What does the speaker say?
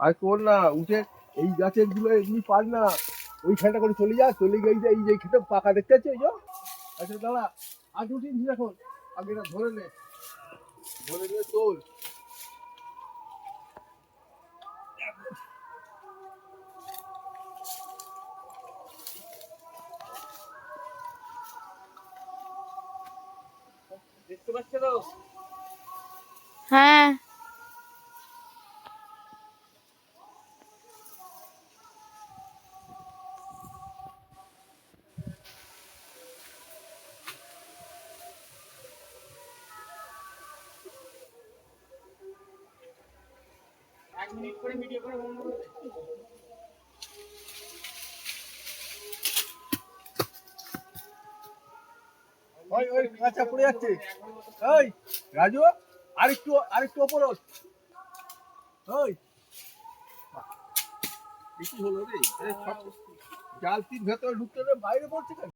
আর তোর না উঠে এই গাছের গুলো এমনি পার না, ওইখানটা করে চলে যা, চলে গিয়ে এই যে খেতে পাকা দেখতে আছে ওই যে। আচ্ছা দাদা আজ উঠিস এখন, আগে এটা ধরে নে, ধরে নিয়ে তোল। দেখতে পাচ্ছ তো? হ্যাঁ এক মিনিট করে ভিডিও করে বন্ধ করে দে। ওই ওই কাঁচা পড়ে যাচ্ছে। এই রাজু আরেকটু ওপর ওঠ। ওই কি হলো রে? জাল তিন ভেতরে ঢুকতে বাইরে পড়ছে কেন?